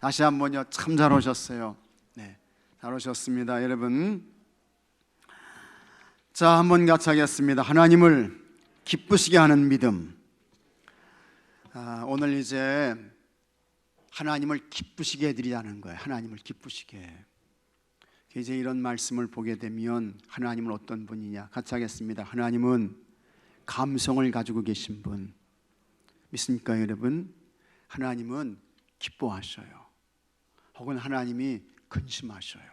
다시 한번요. 참 잘 오셨어요. 네, 잘 오셨습니다, 여러분. 자, 한번 같이 하겠습니다. 하나님을 기쁘시게 하는 믿음. 오늘 이제 하나님을 기쁘시게 해드리자는 거예요. 하나님을 기쁘시게. 이제 이런 말씀을 보게 되면 하나님은 어떤 분이냐? 같이 하겠습니다. 하나님은 감성을 가지고 계신 분. 믿습니까, 여러분? 하나님은 기뻐하셔요. 혹은 하나님이 근심하셔요.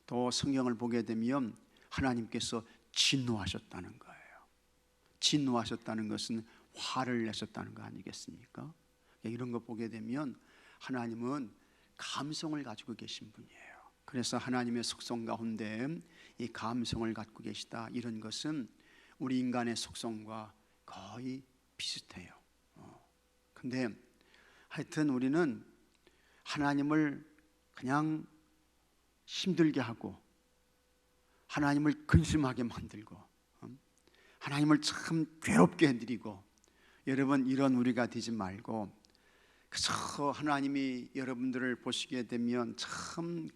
또 성경을 보게 되면 하나님께서 진노하셨다는 거예요. 진노하셨다는 것은 화를 내셨다는 거 아니겠습니까? 이런 거 보게 되면 하나님은 감성을 가지고 계신 분이에요. 그래서 하나님의 속성 가운데 이 감성을 갖고 계시다, 이런 것은 우리 인간의 속성과 거의 비슷해요. 근데 하여튼 우리는 하나님을 그냥 힘들게 하고 하나님을 근심하게 만들고 하나님을 참 괴롭게 해드리고, 여러분 이런 우리가 되지 말고 그저 하나님이 여러분들을 보시게 되면 참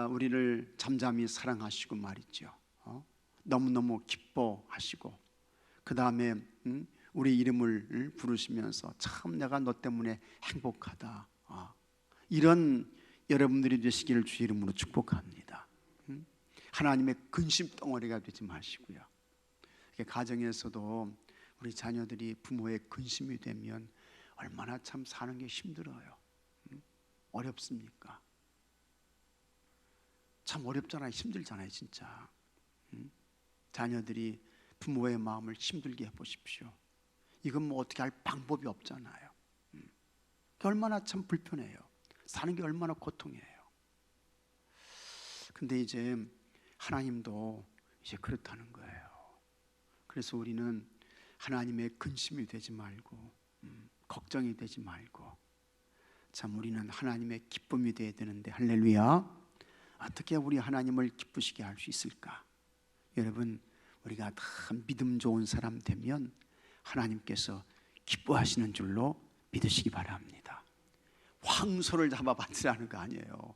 우리를 잠잠히 사랑하시고 말이죠. 너무너무 기뻐하시고 그 다음에 우리 이름을 부르시면서 참 내가 너 때문에 행복하다, 이런 여러분들이 되시기를 주 이름으로 축복합니다. 하나님의 근심 덩어리가 되지 마시고요. 가정에서도 우리 자녀들이 부모의 근심이 되면 얼마나 참 사는 게 힘들어요. 어렵습니까? 참 어렵잖아요. 힘들잖아요, 진짜. 자녀들이 부모의 마음을 힘들게 해보십시오. 이건 뭐 어떻게 할 방법이 없잖아요. 얼마나 참 불편해요. 사는 게 얼마나 고통이에요. 근데 이제 하나님도 이제 그렇다는 거예요. 그래서 우리는 하나님의 근심이 되지 말고 걱정이 되지 말고 참 우리는 하나님의 기쁨이 되어야 되는데, 할렐루야. 어떻게 우리 하나님을 기쁘시게 할 수 있을까? 여러분, 우리가 다 믿음 좋은 사람 되면 하나님께서 기뻐하시는 줄로 믿으시기 바랍니다. 황소를 잡아바치라는 거 아니에요.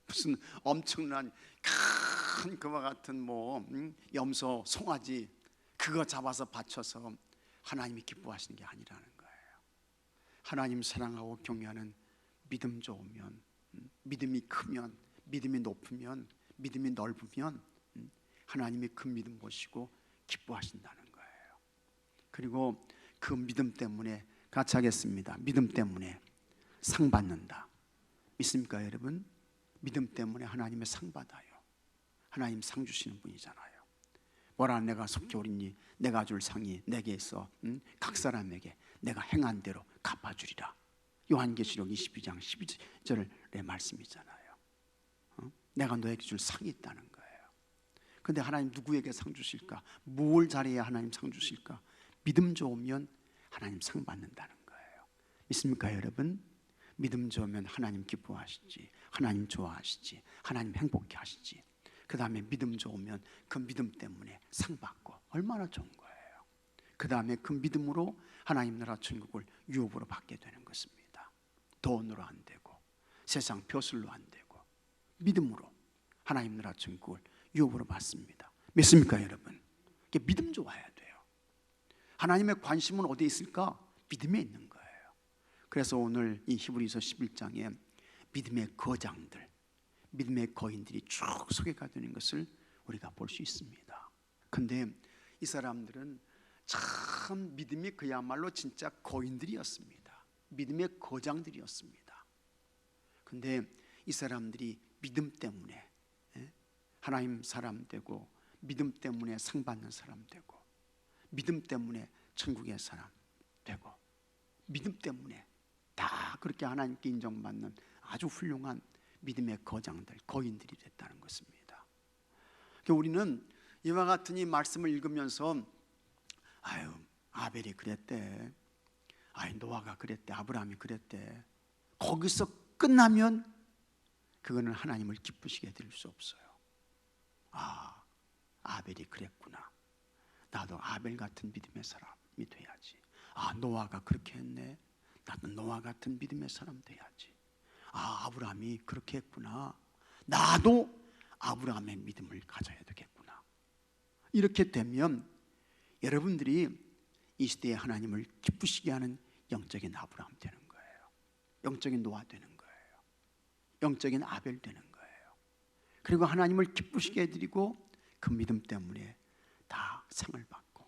무슨 엄청난 큰 그와 같은 염소, 송아지 그거 잡아서 바쳐서 하나님이 기뻐하시는 게 아니라는 거예요. 하나님 사랑하고 경외하는 믿음 좋으면, 믿음이 크면, 믿음이 높으면, 믿음이 넓으면 하나님이 그 믿음 보시고 기뻐하신다는 거예요. 그리고 그 믿음 때문에, 같이 하겠습니다. 믿음 때문에 상 받는다. 믿습니까, 여러분? 믿음 때문에 하나님의 상 받아요. 하나님 상 주시는 분이잖아요. 뭐라 내가 속히 옳으니 내가 줄 상이 내게 있어 각 사람에게 내가 행한 대로 갚아주리라. 요한계시록 22장 12절의 말씀이잖아요. 내가 너에게 줄 상이 있다는 거예요. 근데 하나님 누구에게 상 주실까? 뭘 잘해야 하나님 상 주실까? 믿음 좋으면 하나님 상 받는다는 거예요. 믿습니까, 여러분? 믿음 좋으면 하나님 기뻐하시지, 하나님 좋아하시지, 하나님 행복해 하시지. 그 다음에 믿음 좋으면 그 믿음 때문에 상 받고 얼마나 좋은 거예요. 그 다음에 그 믿음으로 하나님 나라 천국을 유업으로 받게 되는 것입니다. 돈으로 안 되고 세상 벼슬로 안 되고 믿음으로 하나님 나라 천국을 유업으로 받습니다. 믿습니까, 여러분? 이게 믿음 좋아야 돼요. 하나님의 관심은 어디에 있을까? 믿음에 있는 거예요. 그래서 오늘 이 히브리서 11장에 믿음의 거장들, 믿음의 거인들이 쭉 소개가 되는 것을 우리가 볼 수 있습니다. 근데 이 사람들은 참 믿음이 그야말로 진짜 거인들이었습니다. 믿음의 거장들이었습니다. 근데 이 사람들이 믿음 때문에 하나님 사람 되고, 믿음 때문에 상 받는 사람 되고, 믿음 때문에 천국의 사람 되고, 믿음 때문에 다 그렇게 하나님께 인정받는 아주 훌륭한 믿음의 거장들, 거인들이 됐다는 것입니다. 우리는 이와 같은 이 말씀을 읽으면서 아벨이 그랬대, 노아가 그랬대, 아브라함이 그랬대, 거기서 끝나면 그거는 하나님을 기쁘시게 해드릴 수 없어요. 아벨이 그랬구나, 나도 아벨 같은 믿음의 사람이 돼야지. 노아가 그렇게 했네, 나도 노아 같은 믿음의 사람 돼야지. 아, 아브라함이 그렇게 했구나. 나도 아브라함의 믿음을 가져야 되겠구나. 이렇게 되면 여러분들이 이 시대에 하나님을 기쁘시게 하는 영적인 아브라함 되는 거예요. 영적인 노아 되는 거예요. 영적인 아벨 되는 거예요. 그리고 하나님을 기쁘시게 해드리고 그 믿음 때문에 다 상을 받고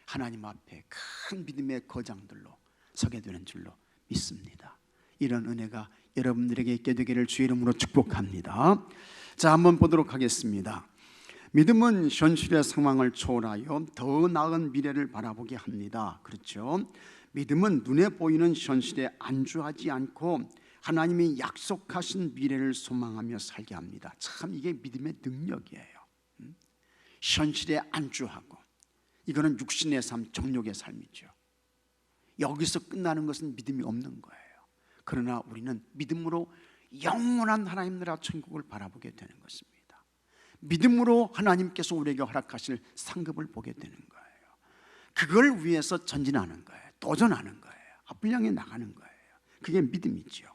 하나님 앞에 큰 믿음의 거장들로 서게 되는 줄로 믿습니다. 이런 은혜가 여러분들에게 있게 되기를 주의 이름으로 축복합니다. 자, 한번 보도록 하겠습니다. 믿음은 현실의 상황을 초월하여 더 나은 미래를 바라보게 합니다. 그렇죠? 믿음은 눈에 보이는 현실에 안주하지 않고 하나님이 약속하신 미래를 소망하며 살게 합니다. 참 이게 믿음의 능력이에요. 현실에 안주하고, 이거는 육신의 삶, 정욕의 삶이죠. 여기서 끝나는 것은 믿음이 없는 거예요. 그러나 우리는 믿음으로 영원한 하나님 나라 천국을 바라보게 되는 것입니다. 믿음으로 하나님께서 우리에게 허락하실 상급을 보게 되는 거예요. 그걸 위해서 전진하는 거예요. 도전하는 거예요. 앞을 향해 나가는 거예요. 그게 믿음이죠.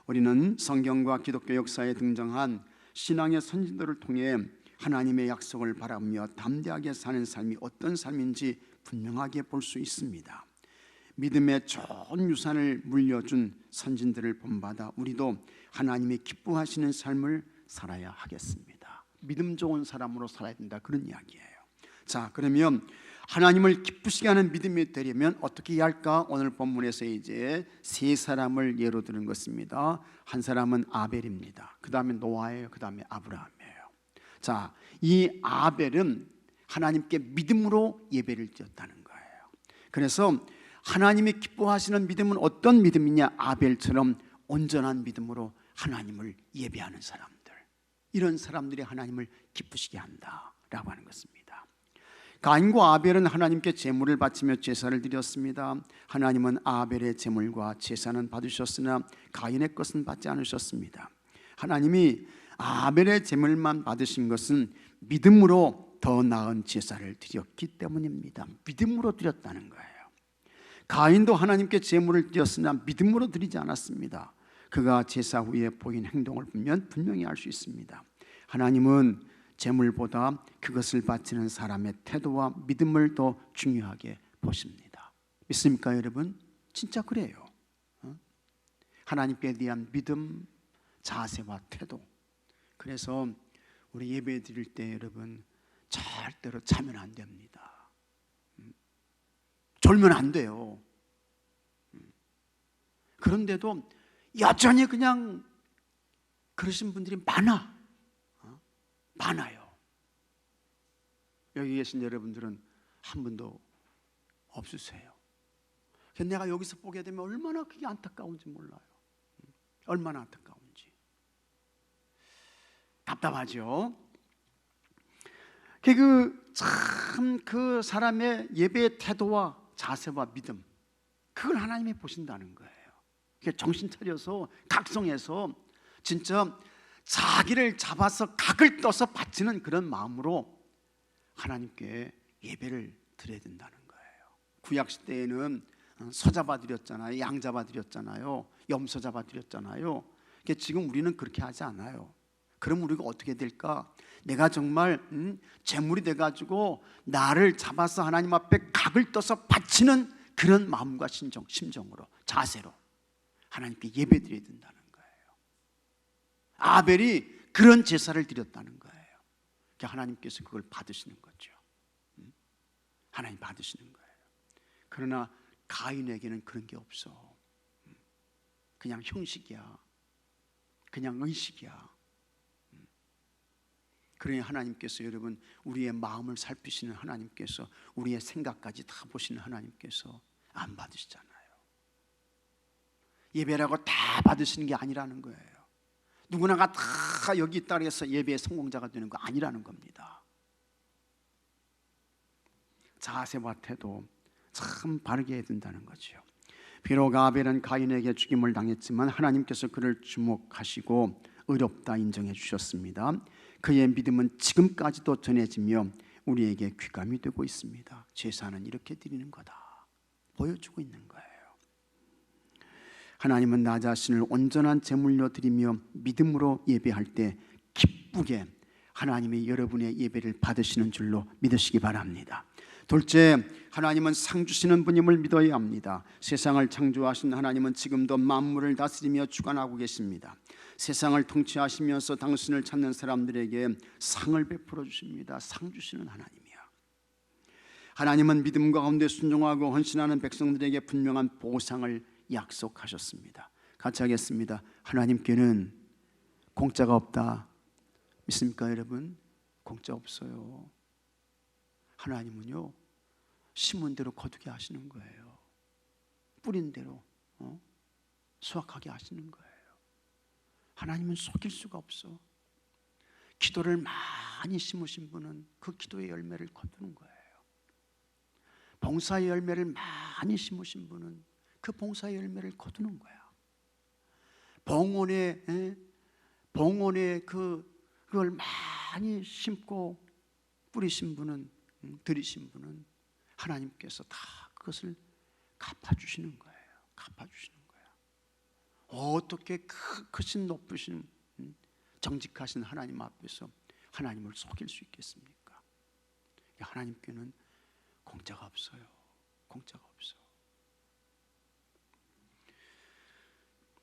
우리는 성경과 기독교 역사에 등장한 신앙의 선진들을 통해 하나님의 약속을 바라보며 담대하게 사는 삶이 어떤 삶인지 분명하게 볼 수 있습니다. 믿음의 좋은 유산을 물려준 선진들을 본받아 우리도 하나님이 기뻐하시는 삶을 살아야 하겠습니다. 믿음 좋은 사람으로 살아야 된다, 그런 이야기예요. 자, 그러면 하나님을 기쁘시게 하는 믿음이 되려면 어떻게 해야 할까? 오늘 본문에서 이제 세 사람을 예로 드는 것입니다. 한 사람은 아벨입니다. 그 다음에 노아예요. 그 다음에 아브라함이에요. 자, 이 아벨은 하나님께 믿음으로 예배를 드렸다는 거예요. 그래서 하나님이 기뻐하시는 믿음은 어떤 믿음이냐? 아벨처럼 온전한 믿음으로 하나님을 예배하는 사람들, 이런 사람들이 하나님을 기쁘시게 한다라고 하는 것입니다. 가인과 아벨은 하나님께 제물을 바치며 제사를 드렸습니다. 하나님은 아벨의 제물과 제사는 받으셨으나 가인의 것은 받지 않으셨습니다. 하나님이 아벨의 제물만 받으신 것은 믿음으로 더 나은 제사를 드렸기 때문입니다. 믿음으로 드렸다는 거예요. 가인도 하나님께 제물을 드렸으나 믿음으로 드리지 않았습니다. 그가 제사 후에 보인 행동을 보면 분명히 알 수 있습니다. 하나님은 제물보다 그것을 바치는 사람의 태도와 믿음을 더 중요하게 보십니다. 믿습니까, 여러분? 진짜 그래요. 하나님께 대한 믿음, 자세와 태도. 그래서 우리 예배 드릴 때 여러분 절대로 자면 안 됩니다. 졸면 안 돼요. 그런데도 여전히 그냥 그러신 분들이 많아요. 여기 계신 여러분들은 한 분도 없으세요. 내가 여기서 보게 되면 얼마나 그게 안타까운지 몰라요. 얼마나 안타까운지. 답답하죠. 참 그 사람의 예배의 태도와 자세와 믿음, 그걸 하나님이 보신다는 거예요. 정신 차려서 각성해서 진짜 자기를 잡아서 각을 떠서 바치는 그런 마음으로 하나님께 예배를 드려야 된다는 거예요. 구약 시대에는 소 잡아드렸잖아요. 양 잡아드렸잖아요. 염소 잡아드렸잖아요. 지금 우리는 그렇게 하지 않아요. 그럼 우리가 어떻게 될까? 내가 정말 제물이 돼가지고 나를 잡아서 하나님 앞에 각을 떠서 바치는 그런 마음과 심정으로, 자세로 하나님께 예배 드려야 된다는 거예요. 아벨이 그런 제사를 드렸다는 거예요. 하나님께서 그걸 받으시는 거죠. 하나님 받으시는 거예요. 그러나 가인에게는 그런 게 없어. 그냥 형식이야. 그냥 의식이야. 그러니 하나님께서, 여러분, 우리의 마음을 살피시는 하나님께서, 우리의 생각까지 다 보시는 하나님께서 안 받으시잖아요. 예배라고 다 받으시는 게 아니라는 거예요. 누구나가 다 여기 있다 해서 예배의 성공자가 되는 거 아니라는 겁니다. 자세와 태도 참 바르게 해야 된다는 거죠. 비록 아벨은 가인에게 죽임을 당했지만 하나님께서 그를 주목하시고 의롭다 인정해 주셨습니다. 그의 믿음은 지금까지도 전해지며 우리에게 귀감이 되고 있습니다. 제사는 이렇게 드리는 거다 보여주고 있는 거예요. 하나님은 나 자신을 온전한 제물로 드리며 믿음으로 예배할 때 기쁘게 하나님이 여러분의 예배를 받으시는 줄로 믿으시기 바랍니다. 둘째, 하나님은 상 주시는 분임을 믿어야 합니다. 세상을 창조하신 하나님은 지금도 만물을 다스리며 주관하고 계십니다. 세상을 통치하시면서 당신을 찾는 사람들에게 상을 베풀어 주십니다. 상 주시는 하나님이야. 하나님은 믿음 가운데 순종하고 헌신하는 백성들에게 분명한 보상을 약속하셨습니다. 같이 하겠습니다. 하나님께는 공짜가 없다. 믿습니까 여러분? 공짜 없어요. 하나님은요, 심은 대로 거두게 하시는 거예요. 뿌린 대로 수확하게 하시는 거예요. 하나님은 속일 수가 없어. 기도를 많이 심으신 분은 그 기도의 열매를 거두는 거예요. 봉사의 열매를 많이 심으신 분은 그 봉사의 열매를 거두는 거야. 봉헌에 그걸 많이 심고 뿌리신 분은, 들이신 분은 하나님께서 다 그것을 갚아주시는 거예요. 갚아주시는 거예요. 어떻게 크신 높으신 정직하신 하나님 앞에서 하나님을 속일 수 있겠습니까? 하나님께는 공짜가 없어요. 공짜가 없어.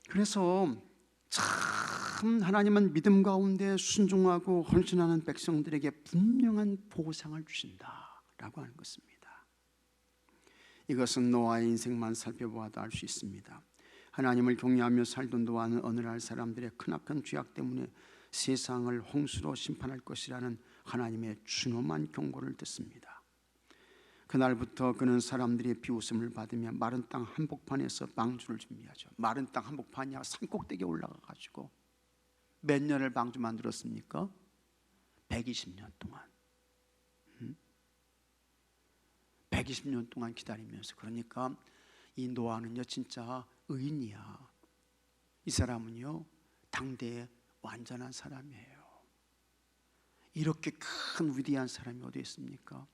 그래서 참 하나님은 믿음 가운데 순종하고 헌신하는 백성들에게 분명한 보상을 주신다라고 하는 것입니다. 이것은 노아의 인생만 살펴보아도 알 수 있습니다. 하나님을 경외하며 살던 노아는 어느 날 사람들의 크나큰 죄악 때문에 세상을 홍수로 심판할 것이라는 하나님의 준엄한 경고를 듣습니다. 그날부터 그는 사람들의 비웃음을 받으며 마른 땅 한복판에서 방주를 준비하죠. 마른 땅 한복판이 산꼭대기에 올라가가지고 몇 년을 방주 만들었습니까? 120년 동안. 120년 동안 기다리면서. 그러니까 이 노아는요 진짜 의인이야. 이 사람은요 당대의 완전한 사람이에요. 이렇게 큰 위대한 사람이 어디 있습니까?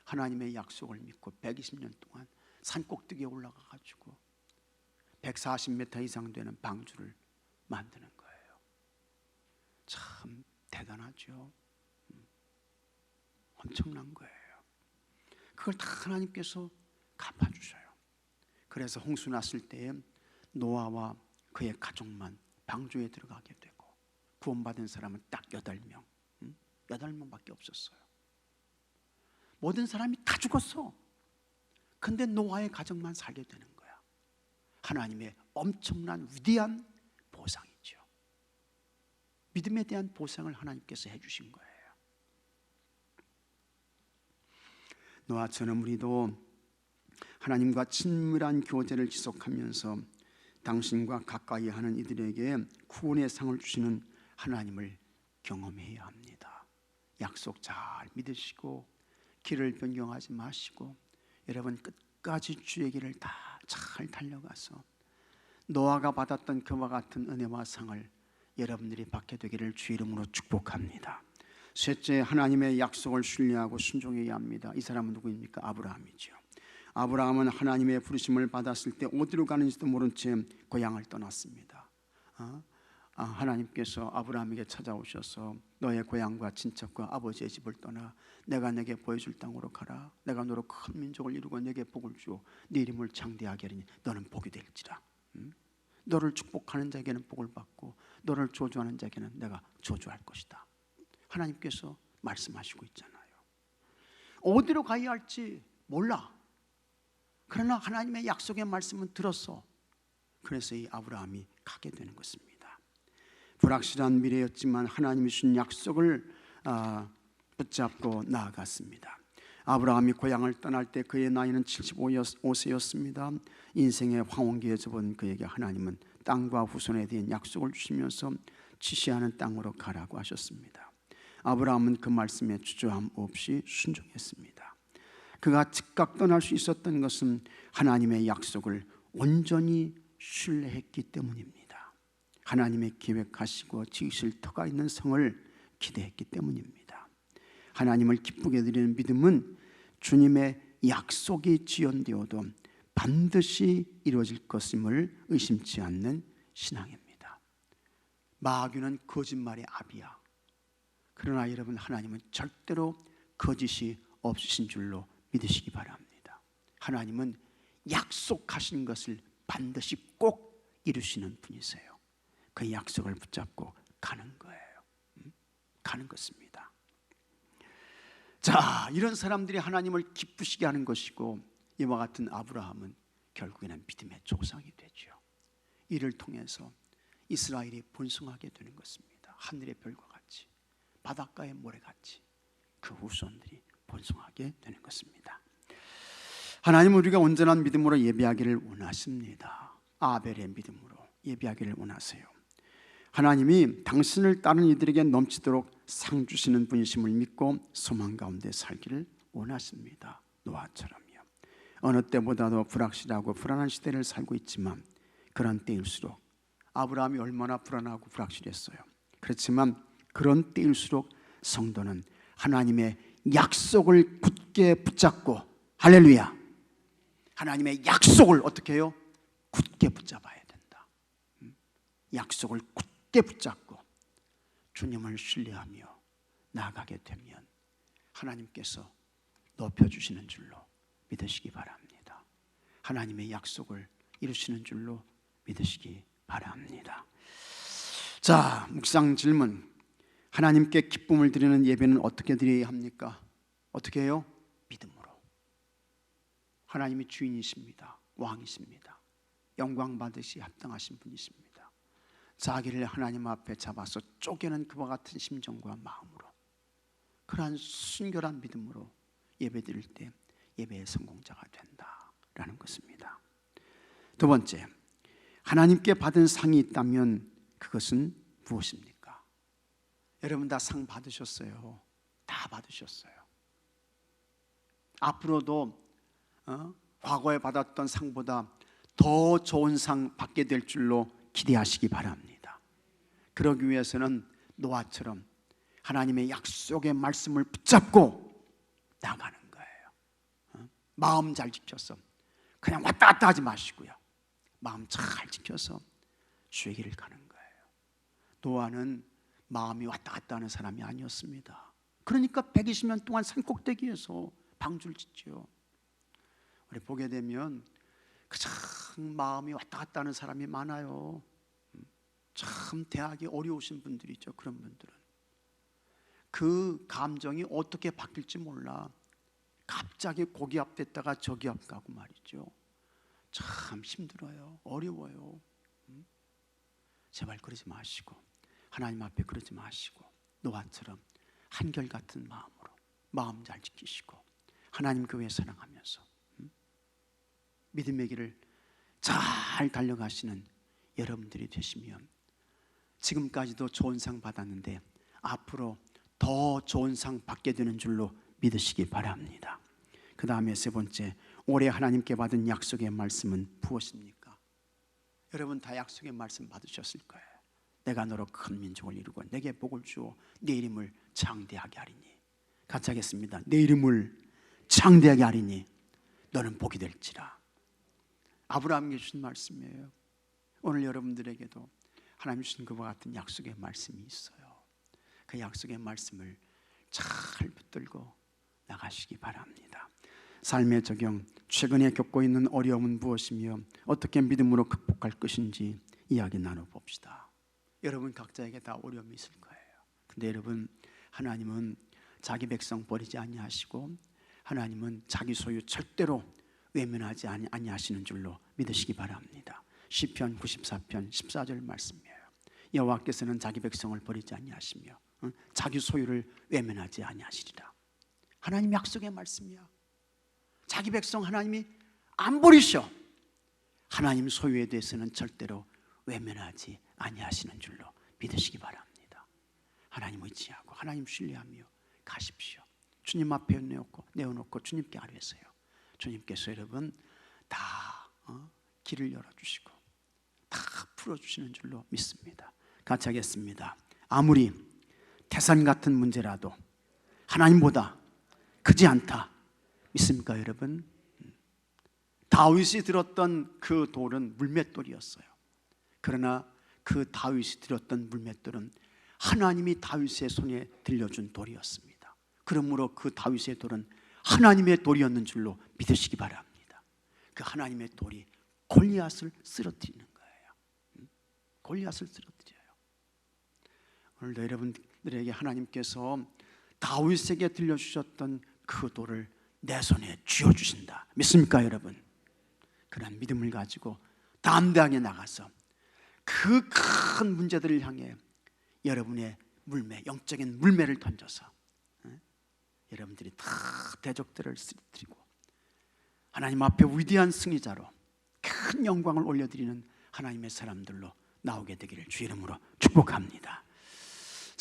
하나님의 약속을 믿고 120년 동안 산꼭대기에 올라가가지고 140m 이상 되는 방주를 만드는 거예요. 참 대단하죠. 엄청난 거예요. 그걸 다 하나님께서 갚아주셔요. 그래서 홍수 났을 때에 노아와 그의 가족만 방주에 들어가게 되고 구원받은 사람은 딱 8명 8명밖에 없었어요. 모든 사람이 다 죽었어. 근데 노아의 가정만 살게 되는 거야. 하나님의 엄청난 위대한 보상이죠. 믿음에 대한 보상을 하나님께서 해주신 거예요. 노아처럼 우리도 하나님과 친밀한 교제를 지속하면서 당신과 가까이 하는 이들에게 구원의 상을 주시는 하나님을 경험해야 합니다. 약속 잘 믿으시고 길을 변경하지 마시고 여러분 끝까지 주의 길을 다 잘 달려가서 노아가 받았던 그와 같은 은혜와 상을 여러분들이 받게 되기를 주 이름으로 축복합니다. 셋째, 하나님의 약속을 신뢰하고 순종해야 합니다. 이 사람은 누구입니까? 아브라함이죠. 아브라함은 하나님의 부르심을 받았을 때 어디로 가는지도 모른 채 고향을 떠났습니다. 하나님께서 아브라함에게 찾아오셔서 너의 고향과 친척과 아버지의 집을 떠나 내가 내게 보여줄 땅으로 가라. 내가 너로 큰 민족을 이루고 내게 복을 주어 네 이름을 창대하게 하리니 너는 복이 될지라. 너를 축복하는 자에게는 복을 받고 너를 저주하는 자에게는 내가 저주할 것이다. 하나님께서 말씀하시고 있잖아요. 어디로 가야 할지 몰라. 그러나 하나님의 약속의 말씀은 들었어. 그래서 이 아브라함이 가게 되는 것입니다. 불확실한 미래였지만 하나님이 주신 약속을 붙잡고 나아갔습니다. 아브라함이 고향을 떠날 때 그의 나이는 75세였습니다. 인생의 황혼기에 접은 그에게 하나님은 땅과 후손에 대한 약속을 주시면서 지시하는 땅으로 가라고 하셨습니다. 아브라함은 그 말씀에 주저함 없이 순종했습니다. 그가 즉각 떠날 수 있었던 것은 하나님의 약속을 온전히 신뢰했기 때문입니다. 하나님의 계획하시고 지으실 터가 있는 성을 기대했기 때문입니다. 하나님을 기쁘게 드리는 믿음은 주님의 약속이 지연되어도 반드시 이루어질 것임을 의심치 않는 신앙입니다. 마귀는 거짓말의 아비야. 그러나 여러분, 하나님은 절대로 거짓이 없으신 줄로 믿으시기 바랍니다. 하나님은 약속하신 것을 반드시 꼭 이루시는 분이세요. 그 약속을 붙잡고 가는 거예요. 가는 것입니다. 자, 이런 사람들이 하나님을 기쁘시게 하는 것이고, 이와 같은 아브라함은 결국에는 믿음의 조상이 되죠. 이를 통해서 이스라엘이 번성하게 되는 것입니다. 하늘의 별과 같이, 바닷가의 모래같이 그 후손들이 번성하게 되는 것입니다. 하나님은 우리가 온전한 믿음으로 예배하기를 원하십니다. 아벨의 믿음으로 예배하기를 원하세요. 하나님이 당신을 따르는 이들에게 넘치도록 상 주시는 분이심을 믿고 소망 가운데 살기를 원하십니다. 노아처럼요. 어느 때보다도 불확실하고 불안한 시대를 살고 있지만, 그런 때일수록, 아브라함이 얼마나 불안하고 불확실했어요. 그렇지만 그런 때일수록 성도는 하나님의 약속을 굳게 붙잡고, 할렐루야, 하나님의 약속을 어떻게 해요? 굳게 붙잡아야 된다. 약속을 굳게 붙잡고 주님을 신뢰하며 나아가게 되면 하나님께서 높여주시는 줄로 믿으시기 바랍니다. 하나님의 약속을 이루시는 줄로 믿으시기 바랍니다. 자, 묵상 질문. 하나님께 기쁨을 드리는 예배는 어떻게 드려야 합니까? 어떻게 해요? 믿음으로. 하나님이 주인이십니다. 왕이십니다. 영광 받으시 합당하신 분이십니다. 자기를 하나님 앞에 잡아서 쪼개는 그와 같은 심정과 마음으로, 그러한 순결한 믿음으로 예배 드릴 때 예배의 성공자가 된다라는 것입니다. 두 번째, 하나님께 받은 상이 있다면 그것은 무엇입니까? 여러분 다 상 받으셨어요. 다 받으셨어요. 앞으로도 과거에 받았던 상보다 더 좋은 상 받게 될 줄로 기대하시기 바랍니다. 그러기 위해서는 노아처럼 하나님의 약속의 말씀을 붙잡고 나가는 거예요. 마음 잘 지켜서 그냥 왔다 갔다 하지 마시고요. 마음 잘 지켜서 주의 길을 가는 거예요. 노아는 마음이 왔다 갔다 하는 사람이 아니었습니다. 그러니까 120년 동안 산꼭대기에서 방주를 짓죠. 우리 보게 되면 참 마음이 왔다 갔다 하는 사람이 많아요. 참 대하기 어려우신 분들이죠. 그런 분들은 그 감정이 어떻게 바뀔지 몰라. 갑자기 고기압 됐다가 저기압 가고 말이죠. 참 힘들어요. 어려워요. 제발 그러지 마시고, 하나님 앞에 그러지 마시고, 노아처럼 한결같은 마음으로 마음 잘 지키시고 하나님 교회 사랑하면서 믿음의 길을 잘 달려가시는 여러분들이 되시면, 지금까지도 좋은 상 받았는데 앞으로 더 좋은 상 받게 되는 줄로 믿으시기 바랍니다. 그 다음에 세 번째, 올해 하나님께 받은 약속의 말씀은 무엇입니까? 여러분 다 약속의 말씀 받으셨을 거예요. 내가 너로 큰 민족을 이루고 내게 복을 주어 내 이름을 장대하게 하리니. 같이 하겠습니다. 내 이름을 장대하게 하리니 너는 복이 될지라. 아브라함에게 주신 말씀이에요. 오늘 여러분들에게도 하나님 주신 그와 같은 약속의 말씀이 있어요. 그 약속의 말씀을 잘 붙들고 나가시기 바랍니다. 삶의 적용, 최근에 겪고 있는 어려움은 무엇이며 어떻게 믿음으로 극복할 것인지 이야기 나눠봅시다. 여러분 각자에게 다 어려움이 있을 거예요. 근데 여러분, 하나님은 자기 백성 버리지 아니하시고 하나님은 자기 소유 절대로 외면하지 아니하시는 줄로 믿으시기 바랍니다. 시편 94편 14절 말씀이에요. 여호와께서는 자기 백성을 버리지 아니하시며 자기 소유를 외면하지 아니하시리라. 하나님 약속의 말씀이야. 자기 백성 하나님이 안 버리셔. 하나님 소유에 대해서는 절대로 외면하지 아니하시는 줄로 믿으시기 바랍니다. 하나님 의지하고 하나님 신뢰하며 가십시오. 주님 앞에 내어놓고 주님께 아뢰세요. 주님께서 여러분 다 길을 열어주시고 다 풀어주시는 줄로 믿습니다. 같이 하겠습니다. 아무리 태산 같은 문제라도 하나님보다 크지 않다. 믿습니까 여러분? 다 다윗이 들었던 그 돌은 물맷돌이었어요. 그러나 그 다윗이 들었던 물맷돌은 하나님이 다윗의 손에 들려준 돌이었습니다. 그러므로 그 다윗의 돌은 하나님의 돌이었는 줄로 믿으시기 바랍니다. 그 하나님의 돌이 골리앗을 쓰러뜨리는 거예요. 골리앗을 쓰러뜨려요. 오늘도 여러분들에게 하나님께서 다윗에게 들려주셨던 그 돌을 내 손에 쥐어주신다. 믿습니까 여러분? 그런 믿음을 가지고 담대하게 나가서 그 큰 문제들을 향해 여러분의 물매, 영적인 물매를 던져서 여러분들이 다 대적들을 쓰러뜨리고 하나님 앞에 위대한 승리자로 큰 영광을 올려드리는 하나님의 사람들로 나오게 되기를 주 이름으로 축복합니다.